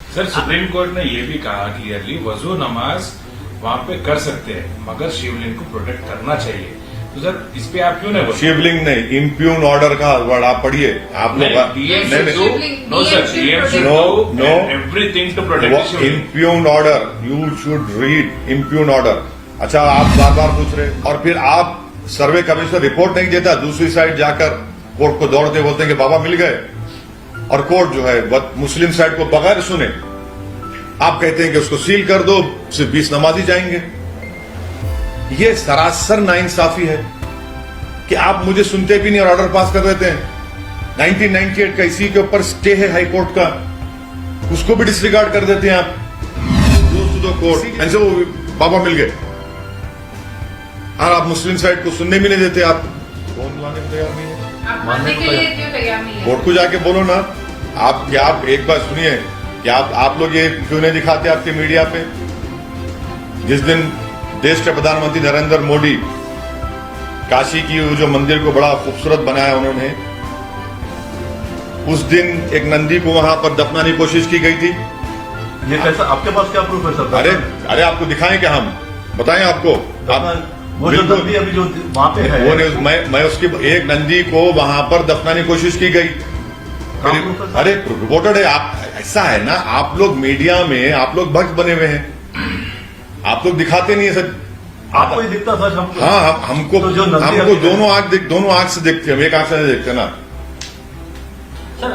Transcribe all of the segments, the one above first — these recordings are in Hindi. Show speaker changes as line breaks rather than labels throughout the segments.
सर सुप्रीम कोर्ट ने ये भी कहा क्लियरली वजू नमाज वहाँ पे कर सकते हैं मगर शिवलिंग को प्रोटेक्ट करना चाहिए। तो सर इस पे आप क्यों नहीं बोलते?
शिवलिंग नहीं, इम्प्यून ऑर्डर का वर्ड आप पढ़िए। आप लोग
know sir,
know
everything to protect Shivling.
Impugned order, you should read impugned order. अच्छा, आप बार बार पूछ रहे और फिर आप सर्वे कमिश्नर रिपोर्ट नहीं देता, दूसरी साइड जाकर कोर्ट को दौड़ते बोलते हैं कि बाबा मिल गए, और कोर्ट जो है मुस्लिम साइड को बगैर सुने आप कहते हैं कि उसको सील कर दो, सिर्फ 20 नमाजी जाएंगे। ये सरासर नाइंसाफी है कि आप मुझे सुनते भी नहीं और ऑर्डर पास कर देते हैं। 1998 का इसी के ऊपर स्टे है हाई कोर्ट का, उसको भी डिसरिगार्ड कर देते हैं आप। कोर्ट ऐसे वो बाबा मिल गए और आप मुस्लिम साइड को सुनने भी नहीं देते। आप कौन लाने को तैयार नहीं है,
मानने के लिए क्यों तैयार नहीं है?
कोर्ट को जाके बोलो ना। आप एक बात सुनिए, क्या आप लोग ये क्यों नहीं दिखाते आपके मीडिया पे? जिस दिन देश के प्रधानमंत्री नरेंद्र मोदी काशी की जो मंदिर को बड़ा खूबसूरत बनाया उन्होंने, उस दिन एक नंदी को वहां पर दफनाने की कोशिश की गई थी।
ये कैसा, आपके पास क्या प्रूफ है सर?
अरे आपको दिखाएं क्या, हम बताएं आपको?
वो जो नंदी अभी जो वहां पे है,
वो मैं उसकी एक नंदी को वहां पर दफनाने की कोशिश की गई। अरे रिपोर्टेड है। आप ऐसा है ना, आप लोग मीडिया में आप लोग भक्त बने हुए हैं, आप लोग दिखाते नहीं है सर।
आपको ही दिखता सच हमको?
हाँ, हमको
तो जो
हमको दोनों आंख से देखते हैं, हम एक आंख से नहीं देखते ना।
सर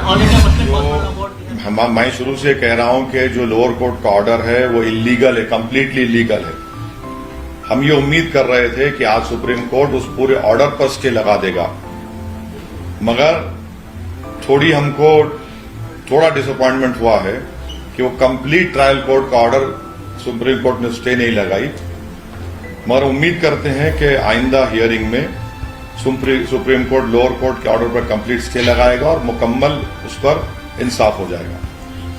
मैं शुरू से कह रहा हूं कि जो लोअर कोर्ट का ऑर्डर है वो इलीगल है, कंप्लीटली इलीगल है। हम ये उम्मीद कर रहे थे कि आज सुप्रीम कोर्ट उस पूरे ऑर्डर पर स्टे लगा देगा, मगर थोड़ा डिसअपॉइंटमेंट हुआ है कि वो कंप्लीट ट्रायल कोर्ट का ऑर्डर सुप्रीम कोर्ट ने स्टे नहीं लगाई। मगर उम्मीद करते हैं कि आइंदा हियरिंग में सुप्रीम कोर्ट लोअर कोर्ट के ऑर्डर पर कंप्लीट स्टे लगाएगा और मुकम्मल उस पर इंसाफ हो जाएगा।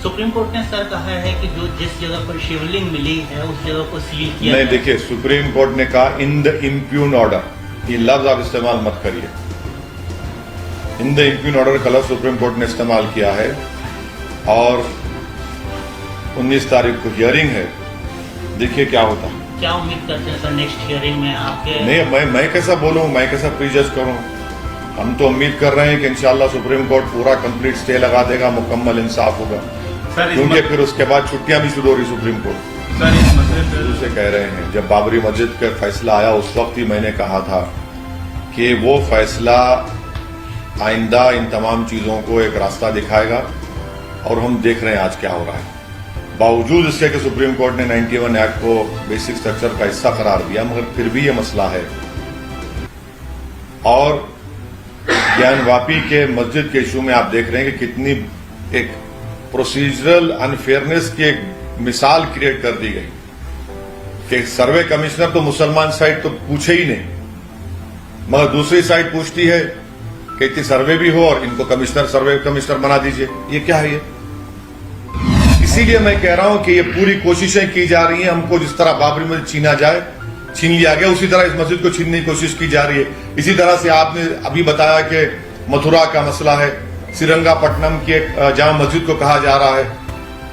सुप्रीम कोर्ट ने सर कहा है कि जो जिस जगह पर शिवलिंग मिली है उस जगह को सील किया
नहीं, देखिए सुप्रीम कोर्ट ने कहा इन द इम्प्यून ऑर्डर, ये लफ्ज आप इस्तेमाल मत करिए। इन द इम्प्यून ऑर्डर का लफ्ज सुप्रीम कोर्ट ने इस्तेमाल किया है और 19 तारीख को हियरिंग है, देखिए क्या होता है।
क्या उम्मीद करते हैं सर नेक्स्ट हियरिंग में आपके?
नहीं, मैं कैसा बोलूं, मैं कैसा प्रीजज करूं? हम तो उम्मीद कर रहे हैं कि इंशाल्लाह सुप्रीम कोर्ट पूरा कंप्लीट स्टे लगा देगा, मुकम्मल इंसाफ होगा, क्योंकि फिर उसके बाद छुट्टियां भी शुरू हो रही सुप्रीम कोर्ट।
सर इस मसले
शुरू से कह रहे हैं, जब बाबरी मस्जिद का फैसला आया उस वक्त ही मैंने कहा था कि वो फैसला आइंदा इन तमाम चीजों को एक रास्ता दिखाएगा, और हम देख रहे हैं आज क्या हो रहा है। बावजूद इसके कि सुप्रीम कोर्ट ने 91 एक्ट को बेसिक स्ट्रक्चर का हिस्सा करार दिया, मगर फिर भी ये मसला है। और ज्ञानवापी के मस्जिद के इशू में आप देख रहे हैं कि कितनी एक प्रोसीजरल अनफेयरनेस की एक मिसाल क्रिएट कर दी गई कि सर्वे कमिश्नर तो मुसलमान साइड तो पूछे ही नहीं, मगर दूसरी साइड पूछती है कि इतनी सर्वे भी हो और इनको सर्वे कमिश्नर बना दीजिए। ये क्या है? ये इसीलिए मैं कह रहा हूं कि ये पूरी कोशिशें की जा रही हैं, हमको जिस तरह बाबरी मस्जिद छीन लिया गया, उसी तरह इस मस्जिद को छीनने की कोशिश की जा रही है। इसी तरह से आपने अभी बताया कि मथुरा का मसला है, श्रीरंगापट्टनम की एक जामा मस्जिद को कहा जा रहा है,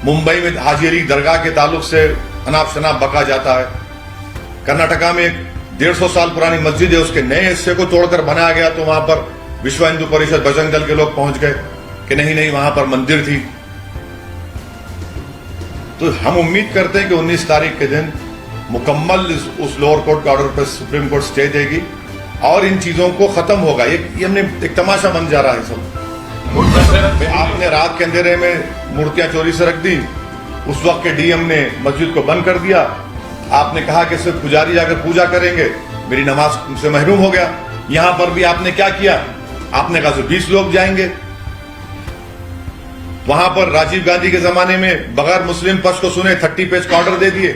मुंबई में हाजी अली दरगाह के ताल्लुक से अनाप शनाप बका जाता है, कर्नाटका में एक 150 साल पुरानी मस्जिद है, उसके नए हिस्से को तोड़कर बनाया गया, तो वहां पर विश्व हिंदू परिषद बजरंग दल के लोग पहुंच गए कि नहीं वहां पर मंदिर थी। तो हम उम्मीद करते हैं कि 19 तारीख के दिन मुकम्मल उस लोअर कोर्ट के ऑर्डर पर सुप्रीम कोर्ट स्टे देगी और इन चीजों को खत्म होगा। ये हमने एक तमाशा बन जा रहा है सब। आपने रात के अंधेरे में मूर्तियां चोरी से रख दी, उस वक्त के डीएम ने मस्जिद को बंद कर दिया, आपने कहा कि सिर्फ पुजारी जाकर पूजा करेंगे, मेरी नमाज से महरूम हो गया। यहां पर भी आपने क्या किया? आपने कहा सिर्फ 20 लोग जाएंगे। वहां पर राजीव गांधी के जमाने में बगैर मुस्लिम पक्ष को सुने 30 पेज का ऑर्डर दे दिए,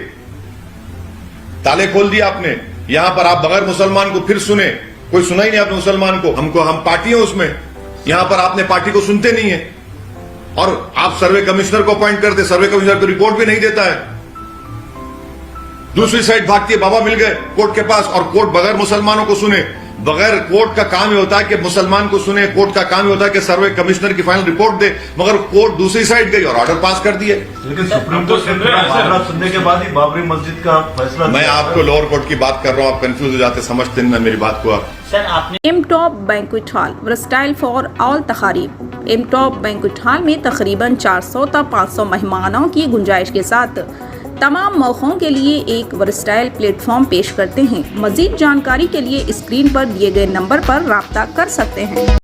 ताले खोल दिए आपने। यहां पर आप बगैर मुसलमान को फिर सुने, कोई सुना ही नहीं आपने मुसलमान को। हम पार्टी है उसमें, यहां पर आपने पार्टी को सुनते नहीं है और आप सर्वे कमिश्नर को अपॉइंट करते, सर्वे कमिश्नर को रिपोर्ट भी नहीं देता है। दूसरी साइड भागती है, बाबा मिल गए कोर्ट के पास, और कोर्ट बगैर मुसलमानों को सुने, बगैर कोर्ट का काम ही होता है कि मुसलमान को सुने, कोर्ट का काम ही होता है कि सर्वे कमिश्नर की फाइनल रिपोर्ट दे, मगर कोर्ट दूसरी साइड गई और ऑर्डर पास कर दिए।
लेकिन सुप्रीम
हम तो
कोर्ट
सुन
ने
रहे हैं, सर।
मामला सुनने के बाद ही बाबरी मस्जिद का फैसला
मैं
दिया।
आपको लोअर कोर्ट की बात कर रहा हूं, आप कंफ्यूज हो जाते, समझते नहीं ना मेरी बात को आप।
सर आपने
M top banquet hall versatile for all तकारीब। एम टॉप बैंक्वेट हॉल में तकरीबन 400 तक 500 मेहमानों की गुंजाइश के साथ तमाम मौक़ों के लिए एक वर्सटाइल प्लेटफॉर्म पेश करते हैं। मज़ीद जानकारी के लिए स्क्रीन पर दिए गए नंबर पर राब्ता कर सकते हैं।